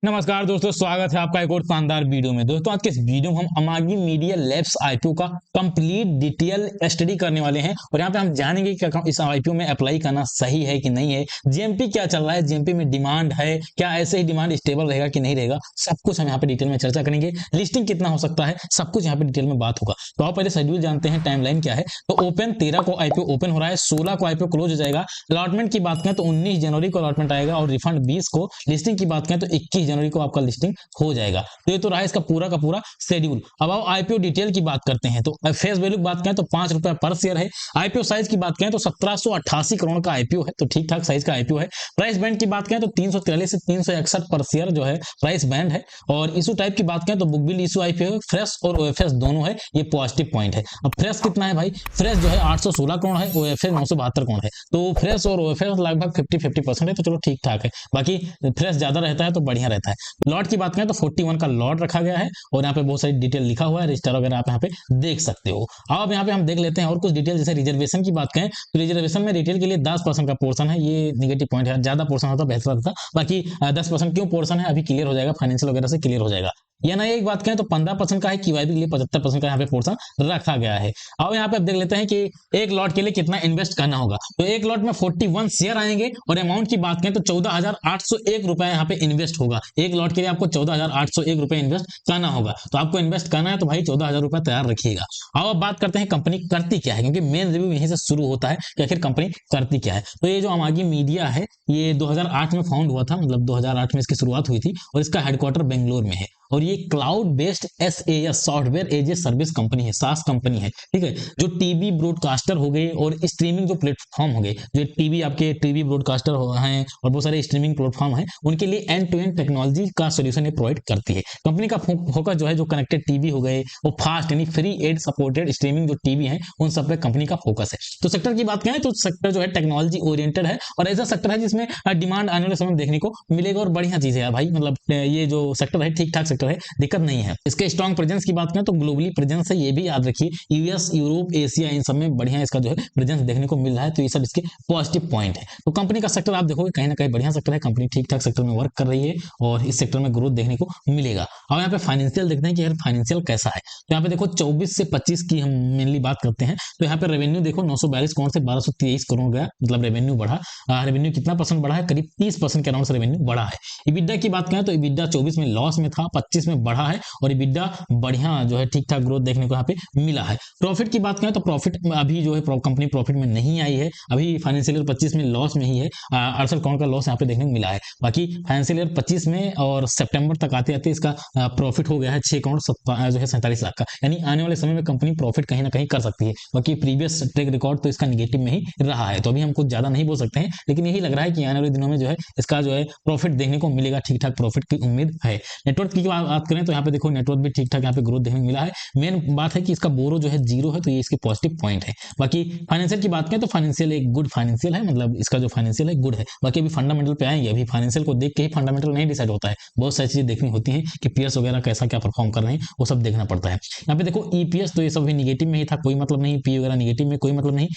नमस्कार दोस्तों, स्वागत है आपका एक और शानदार वीडियो में। दोस्तों आज के इस वीडियो में हम अमागी मीडिया लैब्स आईपीओ का कंप्लीट डिटेल स्टडी करने वाले हैं और यहाँ पे हम जानेंगे कि क्या इस आईपीओ में अप्लाई करना सही है कि नहीं है, जीएमपी क्या चल रहा है, जीएमपी में डिमांड है क्या, ऐसे ही डिमांड स्टेबल रहेगा कि नहीं रहेगा, सब कुछ हम यहाँ पे डिटेल में चर्चा करेंगे। लिस्टिंग कितना हो सकता है, सब कुछ यहाँ पे डिटेल में बात होगा। तो आप पहले शेड्यूल जानते हैं, टाइमलाइन क्या है। तो ओपन 13 को आईपीओ ओपन हो रहा है, 16 को आईपीओ क्लोज हो जाएगा। अलॉटमेंट की बात करें तो 19 जनवरी को अलॉटमेंट आएगा और रिफंड 20 को। लिस्टिंग की बात करें तो 21 जनवरी को आपका लिस्टिंग हो जाएगा। तो ये तो रहा इसका पूरा का पूरा शेड्यूल। अब आप आईपीओ डिटेल की बात करते हैं तो फेस वैल्यू की बात करें तो ₹5 पर शेयर है। आईपीओ साइज की बात करें तो 1788 करोड़ का आईपीओ है, तो ठीक ठाक साइज का आईपीओ है। प्राइस बैंड की बात करें तो 343 से 361 पर शेयर जो है प्राइस बैंड है। और इशू टाइप की बात करें तो book bill issue IPO fresh और ओएफएस दोनों है, ये पॉजिटिव पॉइंट है। अब फ्रेश कितना है भाई, फ्रेश जो है 816 करोड़ है, ओएफएस 972 करोड़ है। तो फ्रेश और ओएफएस लगभग 50-50% है, तो चलो ठीक ठाक है। बाकी फ्रेश ज्यादा रहता है तो बढ़िया रहता है। लॉट की बात करें तो 41 का लॉट रखा गया है और यहाँ पे बहुत सारी डिटेल लिखा हुआ है, रजिस्टर वगैरह आप यहाँ पे देख सकते हो। अब यहाँ पे हम देख लेते हैं और कुछ डिटेल। जैसे रिजर्वेशन की बात करें तो रिजर्वेशन में रिटेल के लिए 10% का पोर्शन है, ये नेगेटिव पॉइंट है। ज्यादा पोर्शन होता बेहतर होता, बाकी 10% क्यों पोर्शन है अभी क्लियर हो जाएगा, फाइनेंशियल वगैरह से क्लियर हो जाएगा। या ना एक बात करें तो 15% का है, QIB के लिए 75% का यहाँ पे पोर्शन रखा गया है। अब यहाँ पे आप देख लेते हैं कि एक लॉट के लिए कितना इन्वेस्ट करना होगा। तो एक लॉट में 41 शेयर आएंगे और अमाउंट की बात करें तो 14,801 रुपए यहाँ पे इन्वेस्ट होगा। एक लॉट के लिए आपको 14,801 रुपए इन्वेस्ट करना होगा। तो आपको इन्वेस्ट करना है तो भाई 14,000 रुपए तैयार रखिएगा। अब बात करते हैं कंपनी करती क्या है, क्योंकि मेन रिव्यू यहीं से शुरू होता है कि आखिर कंपनी करती क्या है। तो ये जो अमागी मीडिया है ये 2008 में फाउंड हुआ था, मतलब 2008 में इसकी शुरुआत हुई थी और इसका हेडक्वार्टर बेंगलोर में है। और ये cloud based SAS software as a service company है, SaaS कंपनी है, ठीक है। जो टीवी ब्रॉडकास्टर हो गए और स्ट्रीमिंग जो प्लेटफॉर्म हो गए, जो टीवी आपके टीवी ब्रॉडकास्टर हैं और बहुत सारे स्ट्रीमिंग प्लेटफॉर्म हैं, उनके लिए एंड टू एंड टेक्नोलॉजी का सोल्यूशन ये प्रोवाइड करती है। कंपनी का फोकस जो है जो कनेक्टेड टीवी हो गए वो फास्ट यानी फ्री एड सपोर्टेड स्ट्रीमिंग जो टीवी है उन सब पे कंपनी का फोकस है। तो सेक्टर की बात करें तो सेक्टर जो है टेक्नोलॉजी ओरिएंटेड है और ऐसा सेक्टर है जिसमें डिमांड आने वाले समय में देखने को मिलेगा और बढ़िया चीज है भाई। मतलब ये जो सेक्टर है ठीक ठाक सेक्टर है, दिक्कत नहीं है। इसके स्ट्रॉन्ग प्रेजेंस की बात करें तो ग्लोबली प्रेजेंस है, ये भी याद रखिए। यूएस, यूरोप, एशिया इन सब में बढ़िया इसका जो है प्रेजेंस देखने को मिल रहा है, तो ये सब इसके पॉजिटिव पॉइंट है। तो कंपनी का सेक्टर आप देखोगे कहीं ना कहीं बढ़िया सेक्टर है, कंपनी ठीक ठाक सेक्टर में वर्क कर रही है और इस सेक्टर में ग्रोथ देखने को मिलेगा। अब यहाँ पे फाइनेंशियल देखते हैं कि यार फाइनेंशियल कैसा है। तो यहाँ पे देखो 24 से 25 की हम मेनली बात करते हैं। तो यहाँ पे रेवेन्यू देखो 942 करोड़ से 1223 करोड़ गया, मतलब रेवेन्यू बढ़ा। रेवेन्यू कितना परसेंट बढ़ा है, करीब 30% के अराउंड से रेवेन्यू बढ़ा है। इबिडा की बात करें तो इबिडा 24 में लॉस में था, 25 में बढ़ा है और इबिडा बढ़िया जो है ठीक ठाक ग्रोथ देखने को यहाँ पे मिला है। प्रॉफिट की बात करें तो प्रॉफिट अभी जो है कंपनी प्रॉफिट में नहीं आई है, अभी फाइनेंशियल ईयर 25 में लॉस में ही है। 68 करोड़ का लॉस यहाँ पे देखने को मिला है। बाकी फाइनेंशियल ईयर 25 में और सितंबर तक आते आते इसका प्रॉफिट हो गया है 6 करोड़ जो है 47 लाख का, यानी आने वाले समय में कंपनी प्रॉफिट कहीं ना कहीं कर सकती है। बाकी प्रीवियस ट्रैक रिकॉर्ड तो इसका निगेटिव में ही रहा है, तो अभी हम कुछ ज्यादा नहीं बोल सकते हैं, लेकिन यही लग रहा है कि आने वाले दिनों में जो है इसका जो है प्रॉफिट देखने को मिलेगा, ठीक ठाक प्रॉफिट की उम्मीद है। नेटवर्क की बात करें तो यहाँ पे देखो नेटवर्क भी ठीक ठाक यहाँ पे ग्रोथ देखने को मिला है। मेन बात है कि इसका बोरो जो है 0 है, तो ये इसके पॉजिटिव पॉइंट है। बाकी फाइनेंशियल की बात करें तो फाइनेंशियल एक गुड फाइनेंशियल है, मतलब इसका जो फाइनेंशियल है गुड है। बाकी अभी फंडामेंटल पे आएंगे, अभी फाइनेंशियल को देख के ही फंडामेंटल नहीं डिसाइड होता है, बहुत सारी चीजें देखनी होती हैं कि पीयर्स वगैरह कैसा क्या परफॉर्म कर रहे हैं, वो सब देखना पड़ता है। यहाँ पे देखो EPS तो ये सब भी निगेटिव में ही था, कोई मतलब नहीं, पी वगैरह निगेटिव में कोई मतलब नहीं।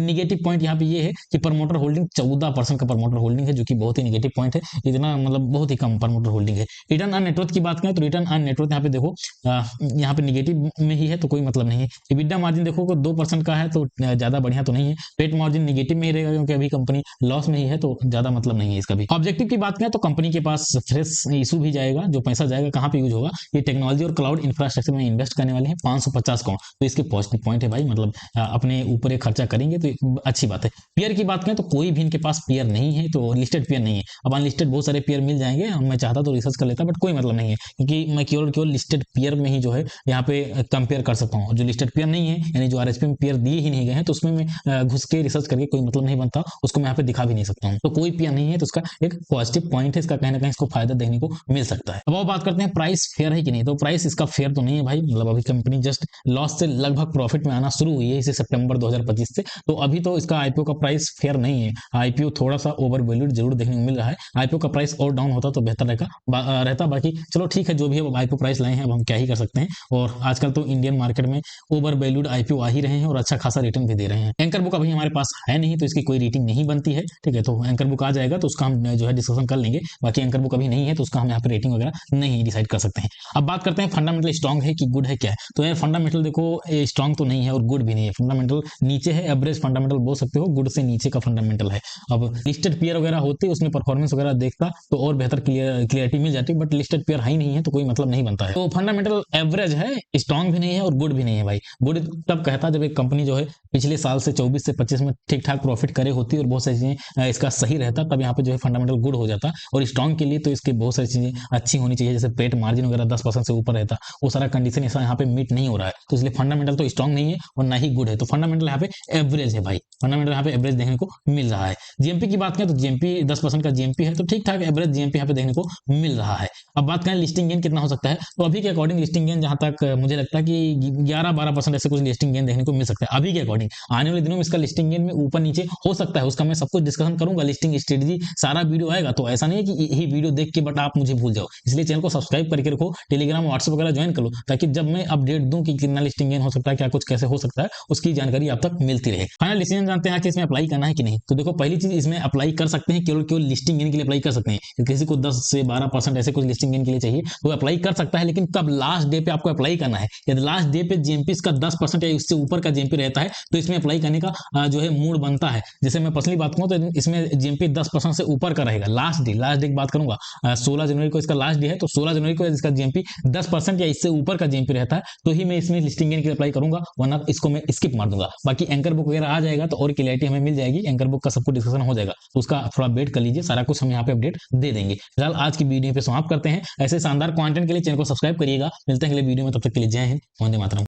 निगेटिव पॉइंट यहाँ पे ये है कि प्रमोटर होल्डिंग 14% का प्रमोटर होल्डिंग है, जो कि बहुत ही निगेटिव पॉइंट है। इतना मतलब बहुत ही कम प्रमोटर होल्डिंग है। रिटर्न ऑन नेटवर्थ की बात करें तो रिटर्न ऑन नेटवर्थ यहाँ पे देखो यहाँ पे निगेटिव में ही है, तो कोई मतलब नहीं है। EBITDA मार्जिन देखो 2% का है, तो ज्यादा बढ़िया तो नहीं है। पेट मार्जिन निगेटिव में ही रहेगा क्योंकि अभी कंपनी लॉस में ही है, तो ज्यादा मतलब नहीं है इसका भी। ऑब्जेक्टिव की बात करें तो कंपनी के पास फ्रेश इशू भी जाएगा, जो पैसा जाएगा कहाँ पे यूज होगा, ये टेक्नोलॉजी और क्लाउड इंफ्रास्ट्रक्चर में इन्वेस्ट करने वाले हैं 550 करोड़, तो इसके पॉजिटिव पॉइंट है भाई। मतलब अपने ऊपर एक खर्चा करेंगे तो अच्छी बात है। पेयर की बात करें तो कोई भी इनके पास पेयर नहीं है, तो लिस्टेड पेयर नहीं है। अब अनलिस्टेड बहुत सारे पेयर मिल जाएंगे, मैं चाहता तो रिसर्च कर लेता, बट कोई मतलब नहीं है, क्योंकि मैं केवल लिस्टेड पेयर में ही जो है यहाँ पे कंपेयर कर सकता हूँ। जो लिस्टेड पेयर नहीं है, यानी जो RSP में पेयर दिए ही नहीं गए हैं, तो उसमें मैं घुस के रिसर्च करके कोई मतलब नहीं बनता, उसको मैं यहाँ पे दिखा भी नहीं सकता हूँ। तो कोई पेयर नहीं है, तो उसका एक पॉजिटिव पॉइंट है, इसका कहीं ना कहीं इसको फायदा देखने को मिल सकता है। अब वो बात करते हैं प्राइस फेयर है कि नहीं। तो प्राइस इसका फेयर तो नहीं है भाई, मतलब अभी कंपनी जस्ट लॉस से लगभग प्रॉफिट में आना शुरू हुई है इसे सितंबर 2025 से, तो अभी तो इसका IPO का प्राइस फेयर नहीं है। IPO थोड़ा सा ओवर वैल्यूड जरूर देखने को मिल रहा है। IPO का प्राइस और डाउन होता तो बेहतर रहता। बाकी चलो ठीक ठीक है, जो भी है आईपीओ प्राइस लाए हैं, अब हम क्या ही कर सकते हैं। और आजकल तो इंडियन मार्केट में ओवर वैल्यूड आईपीओ आ ही रहे हैं और अच्छा खासा रिटर्न भी दे रहे हैं। एंकर बुक अभी हमारे पास है नहीं, तो इसकी कोई रेटिंग नहीं बनती है, ठीक है। तो एंकर बुक आ जाएगा तो उसका हम जो है डिस्कशन कर लेंगे। बाकी एंकर बुक अभी नहीं है तो उसका हम यहाँ पे रेटिंग वगैरह नहीं डिसाइड कर सकते हैं। अब बात करते हैं फंडामेंटल स्ट्रॉन्ग है कि गुड है क्या है। तो यार फंडामेंटल देखो स्ट्रॉन्ग तो नहीं है और गुड भी नहीं है, फंडामेंटल नीचे है, एवरेज फंडामेंटल बोल सकते हो, गुड से नीचे का फंडामेंटल है। अब लिस्टेड पेयर वगैरह होते उसमें परफॉर्मेंस वगैरह देखता तो और बेहतर क्लियरिटी मिल जाती, बट लिस्टेड पेयर है ही नहीं है तो कोई मतलब नहीं बनता है। तो फंडामेंटल एवरेज है, स्ट्रॉन्ग भी नहीं है और गुड भी नहीं है भाई। गुड तब कहता जब एक कंपनी जो है पिछले साल से 24 से 25 में ठीक ठाक प्रॉफिट करे होती और बहुत सारी चीजें इसका सही रहता, तब यहाँ पे जो है फंडामेंटल गुड हो जाता। और स्ट्रॉन्ग के लिए तो इसकी बहुत सारी चीजें अच्छी होनी चाहिए, जैसे पेट मार्जिन वगैरह 10% से ऊपर रहता, वो सारा कंडीशन ऐसा यहाँ पे मीट नहीं हो रहा है, तो इसलिए फंडामेंटल तो स्ट्रॉन्ग नहीं है और ना ही गुड है। तो फंडामेंटल यहाँ पे एवरेज है भाई, फंडामेंटल यहाँ पे एवरेज देखने को मिल रहा है। जीएमपी की बात करें तो जीएमपी 10% का जीएमपी है, तो ठीक ठाक एवरेज जीएमपी यहाँ पे देखने को मिल रहा है। अब बात करें लिस्टिंग गेन कितना हो सकता है, तो अभी के अकॉर्डिंग लिस्टिंग गेन जहां तक मुझे लगता है कि 11-12% ऐसे कुछ लिस्टिंग गेन देखने को मिल सकता है अभी के अकॉर्डिंग। आने वाले दिनों में इसका लिस्टिंग गेन में ऊपर नीचे हो सकता है, उसका मैं सब कुछ डिस्कशन करूंगा, लिस्टिंग स्ट्रेटजी सारा वीडियो आएगा। तो ऐसा नहीं है कि यही वीडियो देख के बट आप मुझे भूल जाओ, इसलिए चैनल को सब्सक्राइब करके रखो, टेलीग्राम व्हाट्सएप वगैरह ज्वाइन कर लो, ताकि जब मैं अपडेट दूं कि कितना लिस्टिंग गेन हो सकता है, क्या कुछ कैसे हो सकता है, उसकी जानकारी आप तक मिलती रहे। फाइनल डिसीजन जानते हैं कि इसमें अप्लाई करना है कि नहीं। तो देखो पहली चीज, इसमें अप्लाई कर सकते हैं, केवल लिस्टिंग गेन के लिए अप्लाई कर सकते हैं। किसी को 10 से 12% ऐसे कुछ लिस्टिंग गेन के लिए चाहिए तो अप्लाई कर सकता है, लेकिन कब, लास्ट डे पे आपको अप्लाई करना है। यदि लास्ट डे पे जीएमपी इसका 10% या इससे ऊपर का जीएमपी रहता है तो इसमें अप्लाई करने का जो है मूड बनता है। जैसे मैं पर्सनली बात करूं तो इसमें जीएमपी 10% से ऊपर का रहेगा। लास्ट डे की बात करूंगा, 16 जनवरी को इसका लास्ट डे है, तो 16 जनवरी को इसका जीएमपी 10% या इससे ऊपर का जीएमपी रहता है तो ही मैं इसमें लिस्टिंग गेन के लिए अप्लाई करूंगा, वरना इसको मैं स्किप मार दूंगा। बाकी एंकर बुक वगैरह आ जाएगा तो और क्लियरिटी हमें मिल जाएगी, एंकर बुक का सब कुछ डिस्कशन हो जाएगा, तो उसका थोड़ा वेट कर लीजिए, सारा कुछ हम यहाँ पे अपडेट दे देंगे। फिलहाल आज की वीडियो पे समाप्त करते हैं। ऐसे शानदार कंटेंट के लिए चैनल को सब्सक्राइब करिएगा। मिलते हैं अगले वीडियो में, तब तक के लिए जय हिंद, वंदे मातरम।